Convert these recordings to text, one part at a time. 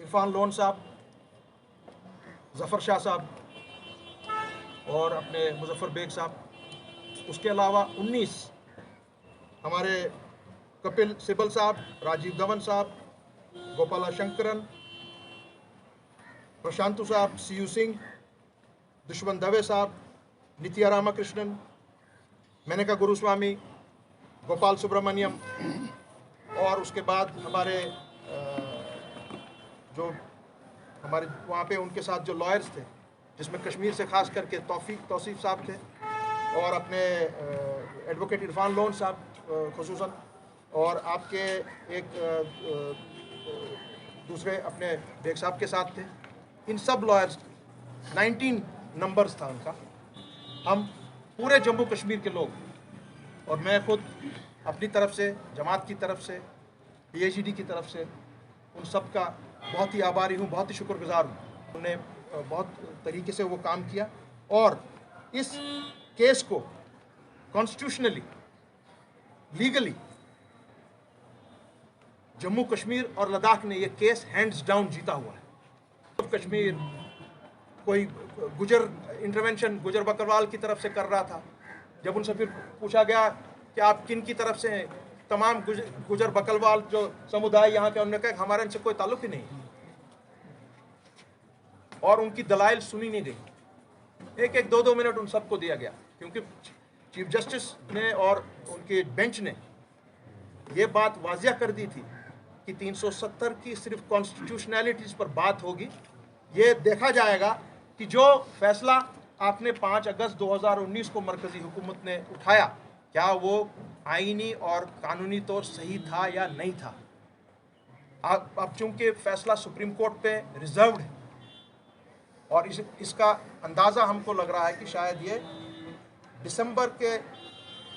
Irfan loan साहब, ज़फ़र शाह साहब और अपने मुज़फ़्फ़र बेग साहब। उसके अलावा 19 हमारे कपिल सिब्बल साहब, राजीव धवन साहब, गोपाला शंकरन, प्रशांतु साहब, सीयू सिंह, दुष्मन दवे साहब, नित्या रामाकृष्णन, मेनका गुरुस्वामी, गोपाल सुब्रमण्यम, और उसके बाद हमारे जो हमारे वहाँ पे उनके साथ जो लॉयर्स थे, जिसमें कश्मीर से खास करके तौसीफ़ साहब थे, और अपने एडवोकेट इरफान लोन साहब खुसूसन, और आपके एक दूसरे अपने बेग साहब के साथ थे। इन सब लॉयर्स 19 नंबर्स था उनका। हम पूरे जम्मू कश्मीर के लोग और मैं खुद अपनी तरफ से, जमात की तरफ से, PhD की तरफ से उन सब का बहुत ही आभारी हूँ, बहुत ही शुक्रगुजार हूँ। उन्होंने बहुत तरीके से वो काम किया और इस केस को कॉन्स्टिट्यूशनली, लीगली जम्मू कश्मीर और लद्दाख ने ये केस हैंड्स डाउन जीता हुआ है। कश्मीर कोई गुजर इंटरवेंशन गुजर बकरवाल की तरफ से कर रहा था। जब उनसे फिर पूछा गया कि आप किन की तरफ से हैं, तमाम गुजर बकरवाल जो समुदाय यहाँ के, उन्होंने कहा हमारे इनसे कोई ताल्लुक ही नहीं, और उनकी दलाइल सुनी नहीं गई। एक एक 2-2 मिनट उन सबको दिया गया, क्योंकि चीफ जस्टिस ने और उनके बेंच ने ये बात वाजिया कर दी थी कि 370 की सिर्फ कॉन्स्टिट्यूशनैलिटीज़ पर बात होगी। ये देखा जाएगा कि जो फैसला आपने 5 अगस्त 2019 को मरकज़ी हुकूमत ने उठाया, क्या वो आईनी और कानूनी तौर सही था या नहीं था। अब चूंकि फैसला सुप्रीम कोर्ट पे रिजर्व्ड है और इसका अंदाज़ा हमको लग रहा है कि शायद ये दिसंबर के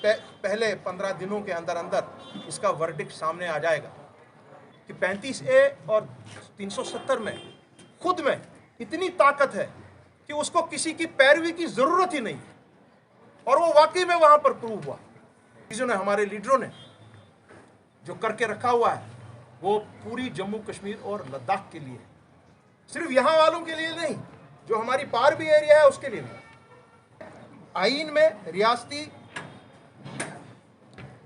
पहले 15 दिनों के अंदर अंदर इसका वर्डिक्ट सामने आ जाएगा कि 35A और 370 में खुद में इतनी ताकत है कि उसको किसी की पैरवी की ज़रूरत ही नहीं, और वो वाकई में वहाँ पर प्रूव हुआ। चीज़ों ने, हमारे लीडरों ने जो करके रखा हुआ है वो पूरी जम्मू कश्मीर और लद्दाख के लिए, सिर्फ यहाँ वालों के लिए नहीं, जो हमारी पार भी एरिया है उसके लिए नहीं। आईन में रियासती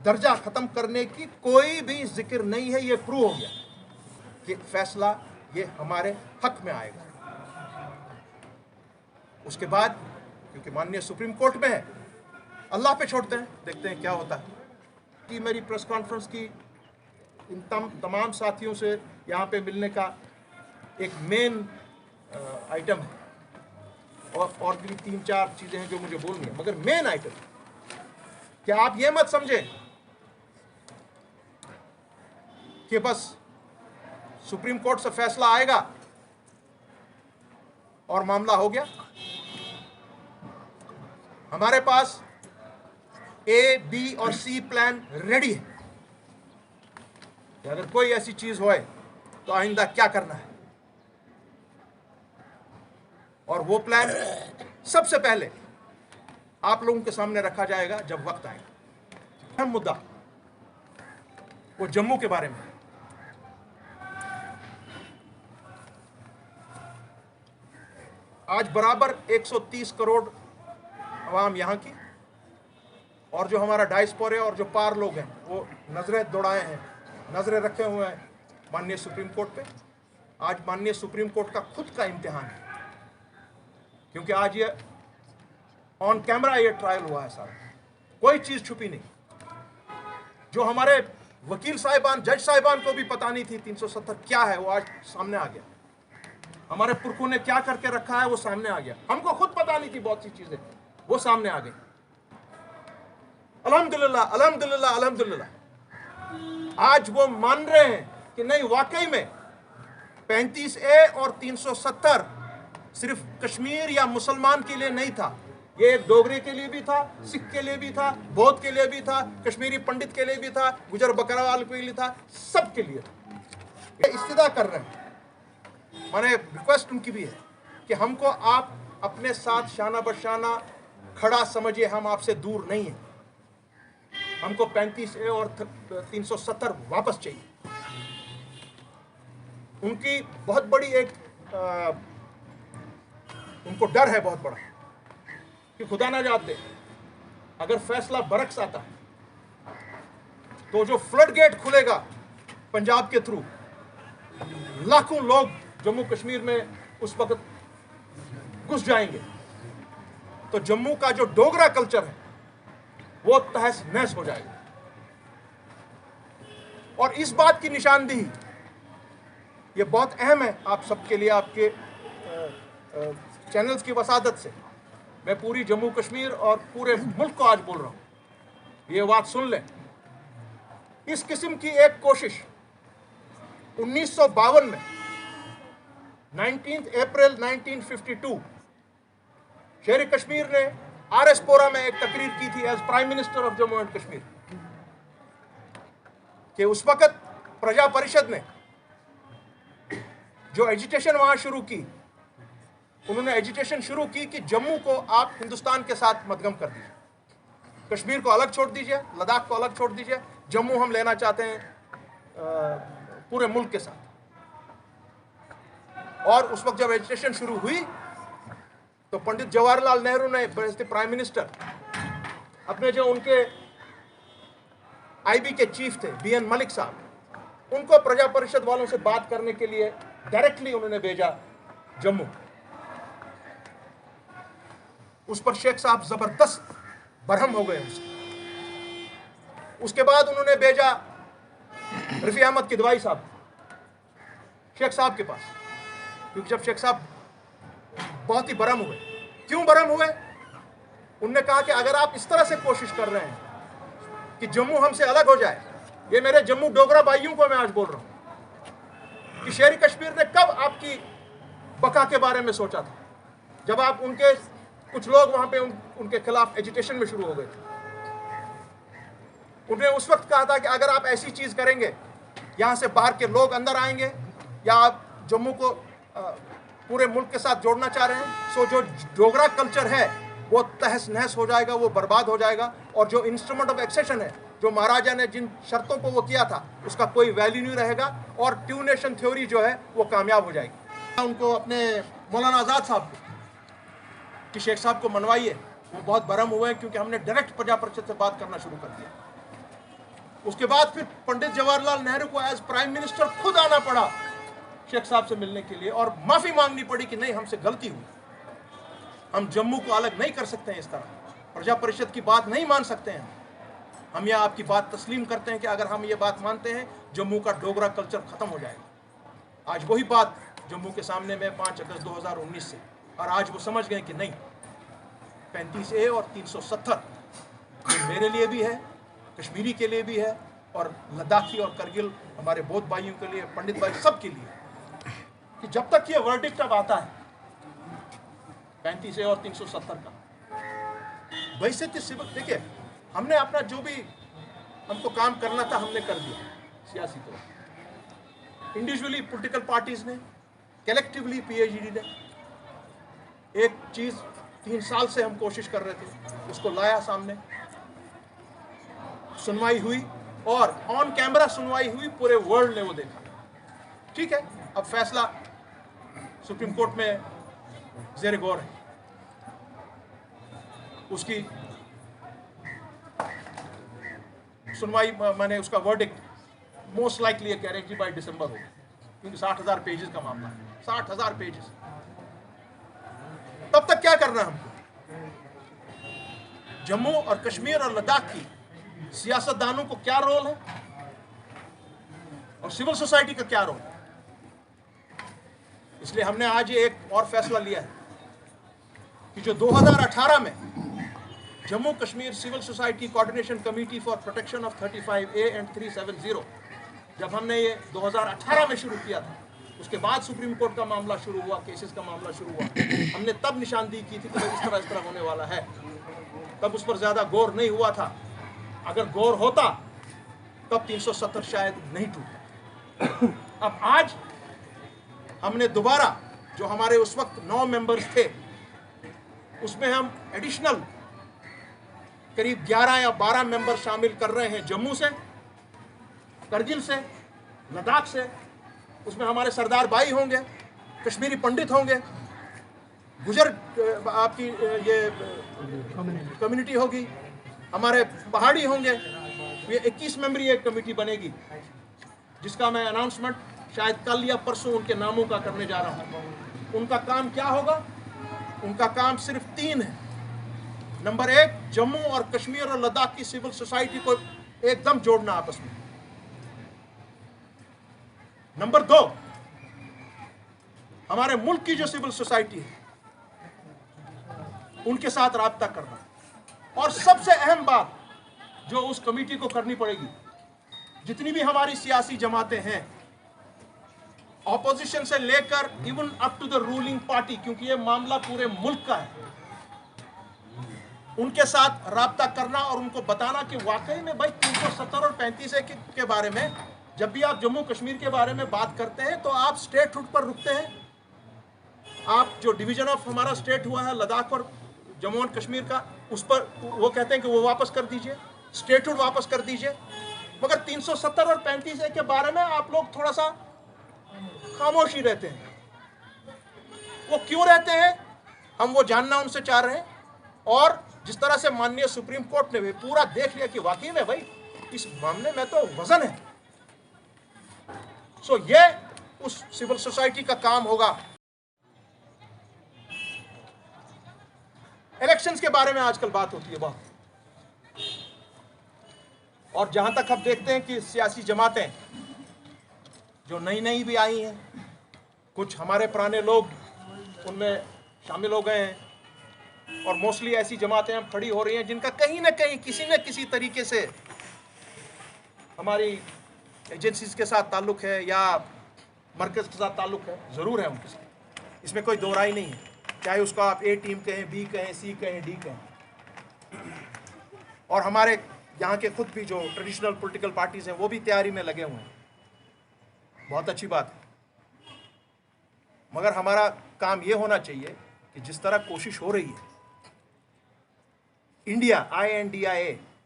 दर्जा खत्म करने की कोई भी जिक्र नहीं है। ये प्रूव हो गया कि फैसला ये हमारे हक में आएगा। उसके बाद क्योंकि माननीय सुप्रीम कोर्ट में है, अल्लाह पे छोड़ते हैं, देखते हैं क्या होता है। कि मेरी प्रेस कॉन्फ्रेंस की इन तमाम साथियों से यहाँ पे मिलने का एक मेन आइटम है, और भी 3-4 चीज़ें हैं जो मुझे बोलनी है, मगर मेन आइटम कि आप ये मत समझें कि बस सुप्रीम कोर्ट से फैसला आएगा और मामला हो गया। हमारे पास A, B और C प्लान रेडी है कि अगर कोई ऐसी चीज होए तो आइंदा क्या करना है, और वो प्लान सबसे पहले आप लोगों के सामने रखा जाएगा जब वक्त आएगा। अहम मुद्दा वो जम्मू के बारे में। आज बराबर 130 करोड़ आवाम यहाँ की, और जो हमारा डायस्पोरा और जो पार लोग हैं वो नजरें दौड़ाए हैं, नजरें रखे हुए हैं माननीय सुप्रीम कोर्ट पे। आज माननीय सुप्रीम कोर्ट का खुद का इम्तिहान है, क्योंकि आज ये ऑन कैमरा ये ट्रायल हुआ है सारा, कोई चीज छुपी नहीं। जो हमारे वकील साहिबान, जज साहिबान को भी पता नहीं थी 370 क्या है, वो आज सामने आ गया। हमारे पुरखों ने क्या करके रखा है वो सामने आ गया। हमको खुद पता नहीं थी बहुत सी चीजें, वो सामने आ गई। अल्हम्दुलिल्लाह, अल्हम्दुलिल्लाह, अल्हम्दुलिल्लाह। आज वो मान रहे हैं कि नहीं, वाकई में 35A और 370 सिर्फ कश्मीर या मुसलमान के लिए नहीं था, ये एक डोगरे के लिए भी था, सिख के लिए भी था, बौद्ध के लिए भी था, कश्मीरी पंडित के लिए भी था, गुजर बकरवाल के लिए था, सबके लिए था। ये इस्तिदा कर रहे हैं। मैंने रिक्वेस्ट उनकी भी है कि हमको आप अपने साथ शाना बशाना खड़ा समझिए, हम आपसे दूर नहीं हैं। हमको 35A और 370 वापस चाहिए। उनकी बहुत बड़ी एक उनको डर है बहुत बड़ा कि खुदा ना जात दे अगर फैसला बरक्स आता तो जो फ्लड गेट खुलेगा पंजाब के थ्रू, लाखों लोग जम्मू कश्मीर में उस वक्त घुस जाएंगे, तो जम्मू का जो डोगरा कल्चर है वो तहस नहस हो जाएगा। और इस बात की निशानदेही ये बहुत अहम है आप सबके लिए, आपके चैनल्स की वसादत से मैं पूरी जम्मू कश्मीर और पूरे मुल्क को आज बोल रहा हूं, ये बात सुन लें। इस किस्म की एक कोशिश 1952 में 19 अप्रैल 1952 शेर कश्मीर ने आरएसपोरा में एक तकरीर की थी as prime minister of Jammu and Kashmir, कि उस वक्त प्रजा परिषद ने जो एजिटेशन वहां शुरू की, उन्होंने एजिटेशन शुरू की कि जम्मू को आप हिंदुस्तान के साथ मदगम कर दीजिए, कश्मीर को अलग छोड़ दीजिए, लद्दाख को अलग छोड़ दीजिए, जम्मू हम लेना चाहते हैं पूरे मुल्क के साथ। और उस वक्त जब एजिटेशन शुरू हुई तो पंडित जवाहरलाल नेहरू ने प्राइम मिनिस्टर अपने जो उनके आईबी के चीफ थे बीएन मलिक साहब, उनको प्रजा परिषद वालों से बात करने के लिए डायरेक्टली उन्होंने भेजा जम्मू। उस पर शेख साहब जबरदस्त बरहम हो गए उसके बाद उन्होंने भेजा रफी अहमद किदवाई साहब शेख साहब के पास, क्योंकि जब शेख साहब बहुत ही बरहम हुए। क्यों बरहम हुए? उन्होंने कहा कि अगर आप इस तरह से कोशिश कर रहे हैं कि जम्मू हमसे अलग हो जाए, ये मेरे जम्मू डोगरा भाइयों को मैं आज बोल रहा हूं कि शेर कश्मीर ने कब आपकी बका के बारे में सोचा था, जब आप उनके कुछ लोग वहां पे उनके खिलाफ एजिटेशन में शुरू हो गए थे। उन्होंने उस वक्त कहा था कि अगर आप ऐसी चीज करेंगे, यहां से बाहर के लोग अंदर आएंगे या आप जम्मू को पूरे मुल्क के साथ जोड़ना चाह रहे हैं, सो जो डोगरा कल्चर है वो तहस नहस हो जाएगा, वो बर्बाद हो जाएगा। और जो इंस्ट्रूमेंट ऑफ एक्सेशन है, जो महाराजा ने जिन शर्तों को वो किया था, उसका कोई वैल्यू नहीं रहेगा और टू नेशन थ्योरी जो है वो कामयाब हो जाएगी। उनको अपने मौलाना आज़ाद साहब कि शेख साहब को मनवाइए, वो बहुत बरहम हुए हैं क्योंकि हमने डायरेक्ट प्रजा परिषद से बात करना शुरू कर दिया। उसके बाद फिर पंडित जवाहरलाल नेहरू को एज प्राइम मिनिस्टर खुद आना पड़ा शेख साहब से मिलने के लिए और माफी मांगनी पड़ी कि नहीं, हमसे गलती हुई, हम जम्मू को अलग नहीं कर सकते हैं, इस तरह प्रजा परिषद की बात नहीं मान सकते हैं। हम यह आपकी बात तस्लीम करते हैं कि अगर हम ये बात मानते हैं, जम्मू का डोगरा कल्चर खत्म हो जाएगा। आज वही बात जम्मू के सामने में 5 अगस्त 2019 से, और आज वो समझ गए कि नहीं, 35A और 370 मेरे लिए भी है, कश्मीरी के लिए भी है, और लद्दाखी और करगिल हमारे बौद्ध भाइयों के लिए, पंडित भाई सब के लिए, कि जब तक ये वर्डिक्ट अब आता है 35A और 370 का, वैसे तो सिविल, देखिए हमने अपना जो भी हमको काम करना था हमने कर दिया सियासी तौर पर। इंडिविजुअली पॉलिटिकल पार्टीज ने, कलेक्टिवली पीएचडी ने एक चीज 3 साल से हम कोशिश कर रहे थे, उसको लाया सामने, सुनवाई हुई और ऑन कैमरा सुनवाई हुई, पूरे वर्ल्ड ने वो देखा। ठीक है, अब फैसला सुप्रीम कोर्ट में ज़ेर गौर है, उसकी सुनवाई मैंने उसका वर्डिक्ट मोस्ट लाइकली कह रहे हैं कि बाय दिसंबर होगा, क्योंकि 60,000 पेजेस का मामला है, 60,000 पेजेस। तब तक क्या करना है हमको? जम्मू और कश्मीर और लद्दाख की सियासतदानों को क्या रोल है और सिविल सोसाइटी का क्या रोल है? इसलिए हमने आज ये एक और फैसला लिया है कि जो 2018 में Jammu Kashmir civil society coordination committee for protection of 35A and 370, जब हमने ये 2018 में शुरू किया था, उसके बाद सुप्रीम कोर्ट का मामला शुरू हुआ, केसेस का मामला शुरू हुआ, हमने तब निशानदेही की थी कि इस तरह होने वाला है। तब उस पर ज़्यादा गौर नहीं हुआ था। अगर गौर होता तब 370 शायद नहीं टूटा। अब आज हमने दोबारा, जो हमारे उस वक्त 9 मेंबर्स थे, उसमें हम एडिशनल करीब 11 या 12 मेंबर शामिल कर रहे हैं, जम्मू से, करगिल से, लद्दाख से उसमें हमारे सरदार भाई होंगे, कश्मीरी पंडित होंगे, गुजर आपकी ये कम्युनिटी होगी, हमारे पहाड़ी होंगे। ये 21 मेंबरी एक कमेटी बनेगी, जिसका मैं अनाउंसमेंट शायद कल या परसों उनके नामों का करने जा रहा हूँ। उनका काम क्या होगा? उनका काम सिर्फ 3 है। नंबर 1, जम्मू और कश्मीर और लद्दाख की सिविल सोसाइटी को एकदम जोड़ना आपस में। नंबर 2, हमारे मुल्क की जो सिविल सोसाइटी है उनके साथ राब्ता करना। और सबसे अहम बात जो उस कमेटी को करनी पड़ेगी, जितनी भी हमारी सियासी जमातें हैं, ऑपोजिशन से लेकर even up to the ruling party, क्योंकि ये मामला पूरे मुल्क का है, उनके साथ राब्ता करना और उनको बताना कि वाकई में भाई 370 और 35A के बारे में जब भी आप जम्मू कश्मीर के बारे में बात करते हैं तो आप स्टेटहुड पर रुकते हैं। आप जो डिवीजन ऑफ हमारा स्टेट हुआ है लद्दाख और जम्मू एंड कश्मीर का, उस पर वो कहते हैं कि वो वापस कर दीजिए, स्टेटहुड वापस कर दीजिए। मगर 370 और 35A के बारे में आप लोग थोड़ा सा खामोशी रहते हैं। वो क्यों रहते हैं, हम वो जानना उनसे चाह रहे हैं। और जिस तरह से माननीय सुप्रीम कोर्ट ने भी पूरा देख लिया कि वाकई में भाई इस मामले में तो वजन है, सो ये उस सिविल सोसाइटी का काम होगा। इलेक्शंस के बारे में आजकल बात होती है बहुत, और जहां तक हम देखते हैं कि सियासी जमातें जो नई नई भी आई हैं, कुछ हमारे पुराने लोग उनमें शामिल हो गए हैं, और मोस्टली ऐसी जमातें अब खड़ी हो रही हैं जिनका कहीं ना कहीं किसी न किसी तरीके से हमारी एजेंसीज के साथ ताल्लुक है या मरकज़ के साथ ताल्लुक है, ज़रूर है उनके साथ, इसमें कोई दो राय नहीं है। चाहे उसको आप A टीम कहें, B कहें, C कहें, D कहें। और हमारे यहाँ के खुद भी जो ट्रेडिशनल पॉलिटिकल पार्टीज़ हैं वो भी तैयारी में लगे हुए हैं, बहुत अच्छी बात है। मगर हमारा काम ये होना चाहिए कि जिस तरह कोशिश हो रही है, इंडिया INDIA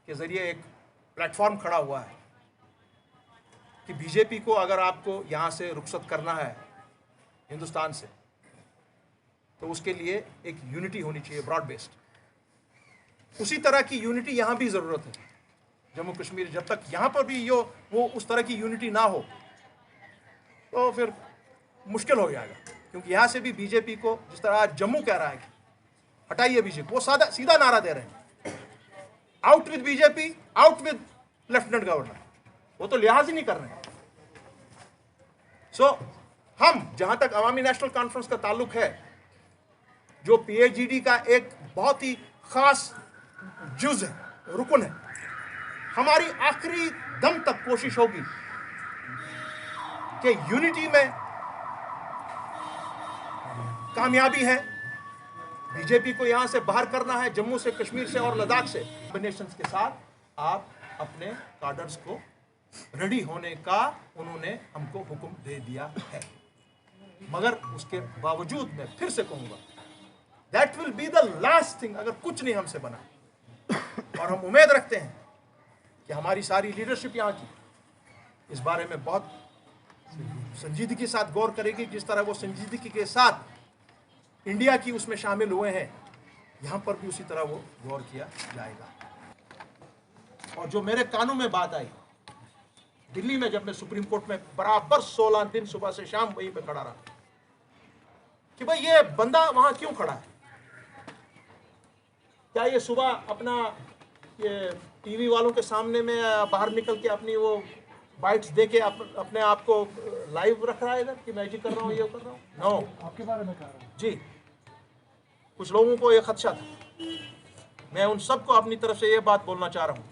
के ज़रिए एक प्लेटफॉर्म खड़ा हुआ है कि बीजेपी को अगर आपको यहाँ से रुखसत करना है हिंदुस्तान से, तो उसके लिए एक यूनिटी होनी चाहिए ब्रॉड बेस्ड। उसी तरह की यूनिटी यहाँ भी ज़रूरत है जम्मू कश्मीर। जब तक यहाँ पर भी वो उस तरह की यूनिटी ना हो तो फिर मुश्किल हो जाएगा, क्योंकि यहाँ से भी बीजेपी को, जिस तरह आज जम्मू कह रहा है कि हटाइए बीजेपी, वो सीधा नारा दे रहे हैं, out with BJP, out with lieutenant governor. वो तो लिहाज ही नहीं कर रहे हैं। सो हम जहां तक अवामी नेशनल कॉन्फ्रेंस का ताल्लुक है, जो PAGD का एक बहुत ही खास जुज है, रुकन है, हमारी आखिरी दम तक कोशिश होगी कि यूनिटी में कामयाबी है। बीजेपी को यहां से बाहर करना है, जम्मू से, कश्मीर से और लद्दाख से। कॉम्बिनेशंस के साथ आप अपने कार्डर्स को रेडी होने का उन्होंने हमको हुक्म दे दिया है। मगर उसके बावजूद मैं फिर से कहूंगा, that will be the last thing अगर कुछ नहीं हमसे बना। और हम उम्मीद रखते हैं कि हमारी सारी लीडरशिप यहाँ की इस बारे में बहुत संजीदगी के साथ गौर करेगी, जिस तरह वो संजीदगी के साथ इंडिया की उसमें शामिल हुए हैं, यहाँ पर भी उसी तरह वो गौर किया जाएगा। और जो मेरे कानों में बात आई दिल्ली में, जब मैं सुप्रीम कोर्ट में बराबर 16 दिन सुबह से शाम वहीं पे खड़ा रहा कि भाई ये बंदा वहां क्यों खड़ा है, क्या ये सुबह अपना ये टीवी वालों के सामने में बाहर निकल के अपनी वो बाइट्स दे के अपने आप को लाइव रख रहा है इधर कि मैं जी कर रहा हूँ, ये कर रहा हूँ? नो, आपके बारे में कह रहा हूँ जी। कुछ लोगों को ये खदशा था। मैं उन सबको अपनी तरफ से ये बात बोलना चाह रहा हूँ,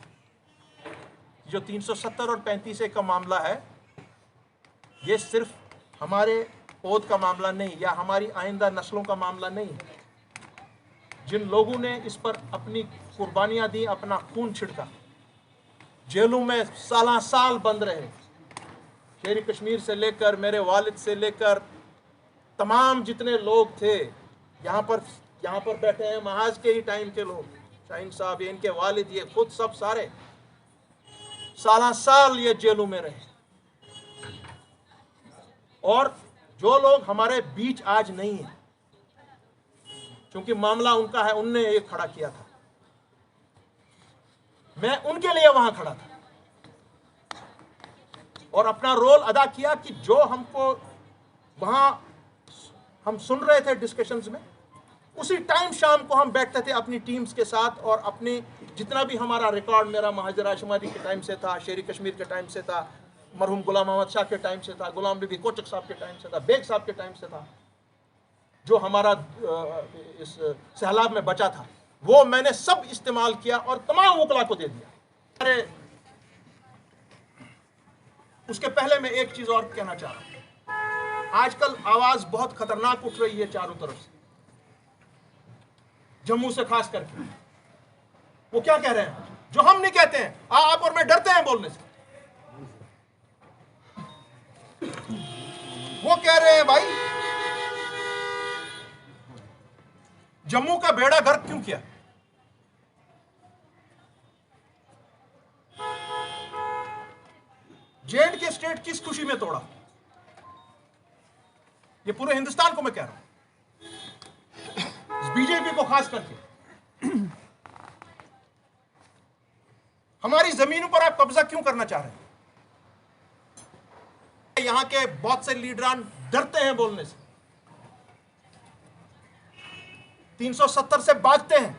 जो 370 और 35A का मामला है, ये सिर्फ हमारे पौध का मामला नहीं या हमारी आइंदा नस्लों का मामला नहीं है। जिन लोगों ने इस पर अपनी कुर्बानियाँ दी, अपना खून छिड़का, जेलों में साल बंद रहे, शेरी कश्मीर से लेकर मेरे वालिद से लेकर तमाम जितने लोग थे यहाँ पर बैठे हैं, महाज के ही टाइम के लोग, शाहीन साहब, ये इनके वालिद, ये खुद सब सारे साल ये जेलों में रहे। और जो लोग हमारे बीच आज नहीं है, क्योंकि मामला उनका है, उनने ये खड़ा किया था, मैं उनके लिए वहां खड़ा था और अपना रोल अदा किया कि जो हमको वहां हम सुन रहे थे डिस्कशंस में, उसी टाइम शाम को हम बैठते थे अपनी टीम्स के साथ और अपनी जितना भी हमारा रिकॉर्ड, मेरा महाजर आशमादी के टाइम से था, शेरी कश्मीर के टाइम से था, मरहूम गुलाम मोहम्मद शाह के टाइम से था, गुलाम नबी कोचक साहब के टाइम से था, बेग साहब के टाइम से था, जो हमारा इस सैलाब में बचा था, वो मैंने सब इस्तेमाल किया और तमाम वकला को दे दिया। अरे उसके पहले मैं एक चीज और कहना चाह रहा हूं। आजकल आवाज बहुत खतरनाक उठ रही है चारों तरफ से, जम्मू से खास करके। वो क्या कह रहे हैं जो हम नहीं कहते हैं, आप और मैं डरते हैं बोलने से। वो कह रहे हैं भाई जम्मू का बेड़ा गर्क क्यों किया? J&K स्टेट किस खुशी में तोड़ा? ये पूरे हिंदुस्तान को मैं कह रहा हूं, बीजेपी को खास करके। हमारी जमीनों पर आप कब्जा क्यों करना चाह रहे हैं? यहां के बहुत से लीडरान डरते हैं बोलने से, 370 से भागते हैं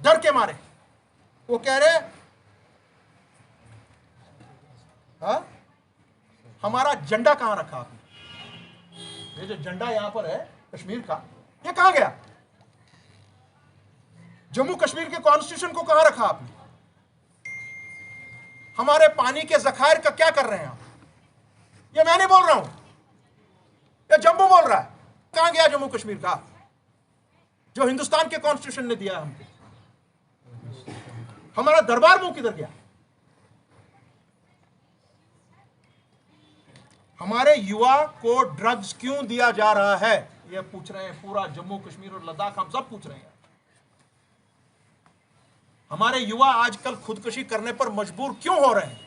डर के मारे। वो कह रहे हाँ, हमारा झंडा कहां रखा आपने? ये जो झंडा यहां पर है कश्मीर का, ये कहां गया? जम्मू कश्मीर के कॉन्स्टिट्यूशन को कहां रखा आपने? हमारे पानी के जखायर का क्या कर रहे हैं आप? ये मैं नहीं बोल रहा हूं, ये जम्मू बोल रहा है। कहां गया जम्मू कश्मीर का जो हिंदुस्तान के कॉन्स्टिट्यूशन ने दिया हमको? हमारा दरबार मुंह किधर गया? हमारे युवा को ड्रग्स क्यों दिया जा रहा है, ये पूछ रहे हैं पूरा जम्मू कश्मीर और लद्दाख, हम सब पूछ रहे हैं। हमारे युवा आजकल खुदकुशी करने पर मजबूर क्यों हो रहे हैं?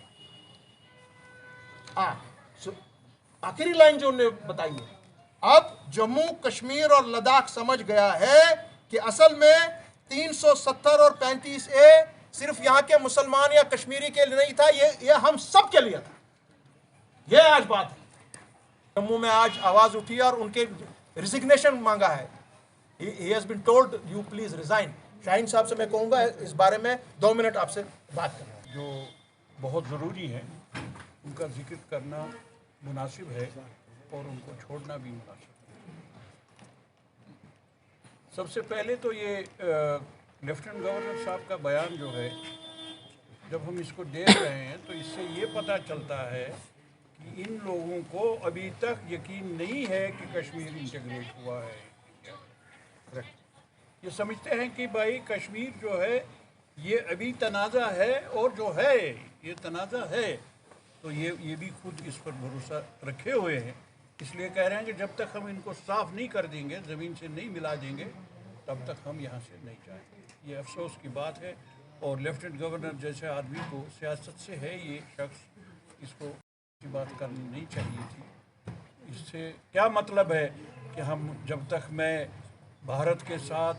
आखिरी लाइन जो उन्होंने बताई है, अब जम्मू कश्मीर और लद्दाख समझ गया है कि असल में 370 और 35A सिर्फ यहां के मुसलमान या कश्मीरी के लिए नहीं था, ये हम सब के लिए था। ये आज बात है। जम्मू में आज आवाज उठी और उनके रिजिग्नेशन मांगा है। He has been told you please resign। Shaheen साहब से मैं कहूंगा इस बारे में 2 मिनट आपसे बात करना। जो बहुत ज़रूरी है उनका जिक्र करना मुनासिब है और उनको छोड़ना भी मुनासिब है। सबसे पहले तो ये लेफ्टिनेंट गवर्नर साहब का बयान जो है, जब हम इसको देख रहे हैं तो इससे ये पता चलता है कि इन लोगों को अभी तक यकीन नहीं है कि कश्मीर इंटीग्रेट हुआ है। ये समझते हैं कि भाई कश्मीर जो है ये अभी तनाज़ा है, और जो है ये तनाज़ा है तो ये भी खुद इस पर भरोसा रखे हुए हैं। इसलिए कह रहे हैं कि जब तक हम इनको साफ़ नहीं कर देंगे, ज़मीन से नहीं मिला देंगे, तब तक हम यहाँ से नहीं जाएंगे। ये अफसोस की बात है। और लेफ्टिनेंट गवर्नर जैसे आदमी को, सियासत से है ये शख्स, इसको की बात करनी नहीं चाहिए थी। इससे क्या मतलब है कि हम जब तक मैं भारत के साथ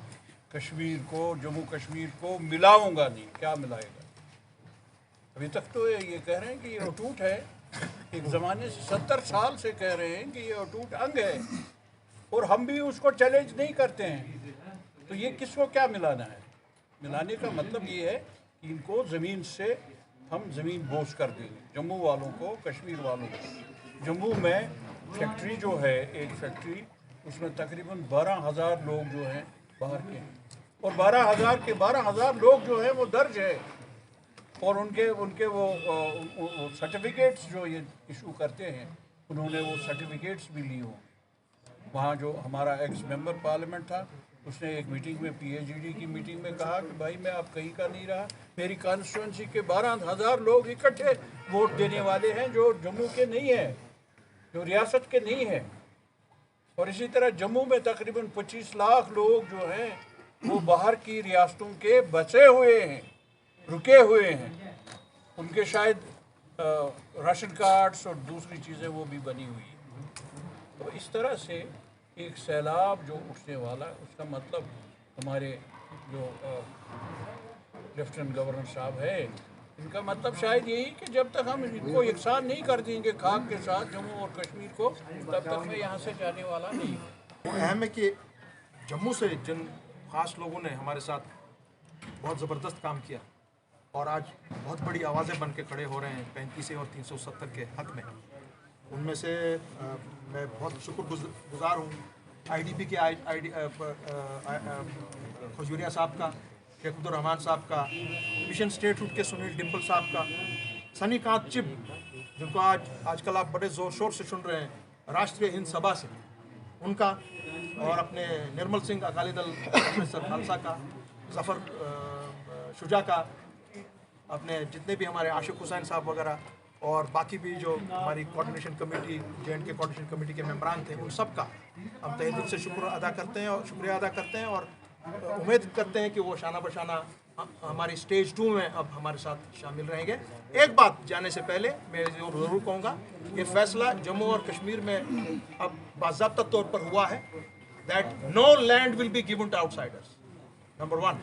कश्मीर को, जम्मू कश्मीर को मिलाऊंगा नहीं, क्या मिलाएगा? अभी तक तो ये कह रहे हैं कि ये अटूट है। एक ज़माने से 70 साल से कह रहे हैं कि ये अटूट अंग है, और हम भी उसको चैलेंज नहीं करते हैं। तो ये किसको क्या मिलाना है? मिलाने का मतलब ये है कि इनको ज़मीन से हम ज़मीन बोझ कर देंगे, जम्मू वालों को, कश्मीर वालों को। जम्मू में फैक्ट्री जो है, एक फैक्ट्री, उसमें तकरीबन 12,000 लोग जो हैं बाहर के हैं, और 12,000 के 12,000 लोग जो हैं वो दर्ज है, और उनके वो सर्टिफिकेट्स जो ये इशू करते हैं, उन्होंने वो सर्टिफिकेट्स भी ली हों। वहाँ जो हमारा एक्स मेंबर पार्लियामेंट था, उसने एक मीटिंग में, PhD की मीटिंग में कहा कि भाई मैं अब कहीं का नहीं रहा, मेरी कॉन्स्टिट्यूंसी के 12,000 लोग इकट्ठे वोट देने वाले हैं जो जम्मू के नहीं हैं, जो रियासत के नहीं हैं। और इसी तरह जम्मू में तकरीबन 25 लाख लोग जो हैं वो बाहर की रियासतों के बसे हुए हैं, रुके हुए हैं। उनके शायद राशन कार्ड्स और दूसरी चीज़ें वो भी बनी हुई है। तो इस तरह से एक सैलाब जो उठने वाला है, उसका मतलब हमारे जो लेफ्टिनेंट गवर्नर साहब है, इनका मतलब शायद यही कि जब तक हम इनको यकसान नहीं कर देंगे खाक के साथ जम्मू और कश्मीर को, तब तक मैं यहाँ से जाने वाला नहीं हूँ। अहम है कि जम्मू से जिन खास लोगों ने हमारे साथ बहुत ज़बरदस्त काम किया और आज बहुत बड़ी आवाज़ें बन के खड़े हो रहे हैं 35 और 370 के हक में, उनमें से मैं बहुत शुक्रगुजार हूँ IDP के खजूरिया साहब का, शेख अब्दुल रहमान साहब का, मिशन स्टेटहुड के सुनील डिम्पल साहब का, सनी कांत चिब जिनको आजकल आप बड़े ज़ोर शोर से सुन रहे हैं राष्ट्रीय हिंद सभा से, उनका, और अपने निर्मल सिंह अकाली दल सर खालसा का, जफ़र शुजा का, अपने जितने भी हमारे आशिक हुसैन साहब वगैरह और बाकी भी जो हमारी coordination committee J&K coordination committee के मेंबरान थे, उन सब का हम तहे दिल से शुक्रिया अदा करते हैं और उम्मीद करते हैं कि वो शाना बशाना हमारी स्टेज 2 में अब हमारे साथ शामिल रहेंगे। एक बात जाने से पहले मैं ज़रूर कहूँगा, ये फैसला जम्मू और कश्मीर में अब बाज़ाब्ता तौर पर हुआ है that no land will be given to outsiders, number 1,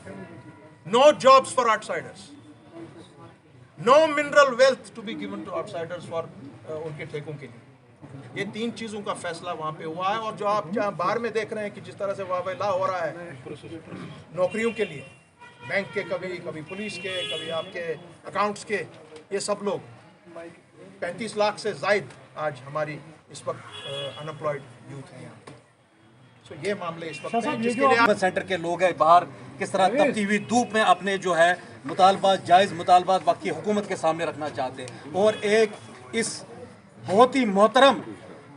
no jobs for outsiders, no mineral wealth to be given to outsiders for उनके ठेकों के लिए। ये 3 चीज़ों का फैसला वहाँ पे हुआ है। और जो आप जहाँ बाहर में देख रहे हैं कि जिस तरह से वावेला हो रहा है नौकरियों के लिए, बैंक के, कभी पुलिस के, कभी आपके अकाउंट्स के, ये सब लोग 35 लाख से ज़ायद आज हमारी इस वक्त अनएम्प्लॉयड यूथ है यहाँ। तो ये मामले इस वक्त हैं जिसके लिए सेंटर के लोग हैं बाहर किस तरह तपती हुई धूप में अपने जो है मुतालबात, जायज़ मुतालबात वक्त की हुकूमत के सामने रखना चाहते हैं। और एक इस बहुत ही मोहतरम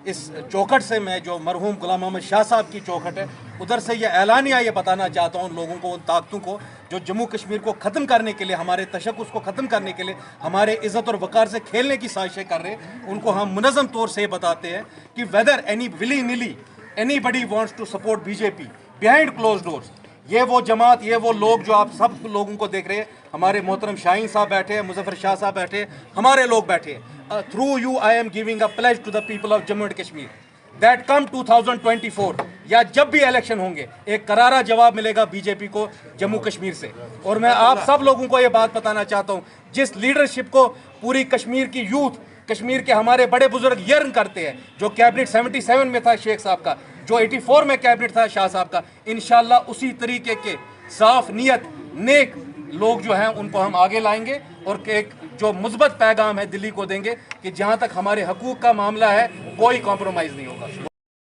इस चौखट से मैं, जो मरहूम गुलाम मोहम्मद शाह साहब की चौखट है, उधर से ये ऐलानिया ये बताना चाहता हूँ उन लोगों को, उन ताकतों को जो जम्मू कश्मीर को ख़त्म करने के लिए, हमारे तशक्कुस को ख़त्म करने के लिए, हमारे इज़्ज़त और वक़ार से खेलने की साजिशें कर रहे हैं, उनको हम मुनज़्ज़म तौर से बताते हैं कि whether any willy nilly anybody wants to support BJP behind closed doors, ये वो जमात, ये वो लोग जो आप सब लोगों को देख रहे हैं, हमारे मोहतरम शाहीन साहब बैठे हैं, मुजफ्फर शाह साहब बैठे हैं, हमारे लोग बैठे हैं। Through you I am giving a pledge to the people of Jammu and Kashmir that come 2024 या जब भी इलेक्शन होंगे, एक करारा जवाब मिलेगा बीजेपी को जम्मू कश्मीर से। और मैं आप सब लोगों को ये बात बताना चाहता हूँ, जिस लीडरशिप को पूरी कश्मीर की यूथ, कश्मीर के हमारे बड़े बुजुर्ग यर्न करते हैं, जो कैबिनेट 77 में था शेख साहब का, जो 84 में कैबिनेट था शाह साहब का, इंशाल्लाह उसी तरीके के साफ नियत नेक लोग जो हैं उनको हम आगे लाएंगे और एक जो मुस्बत पैगाम है दिल्ली को देंगे कि जहां तक हमारे हकूक़ का मामला है कोई कॉम्प्रोमाइज़ नहीं होगा।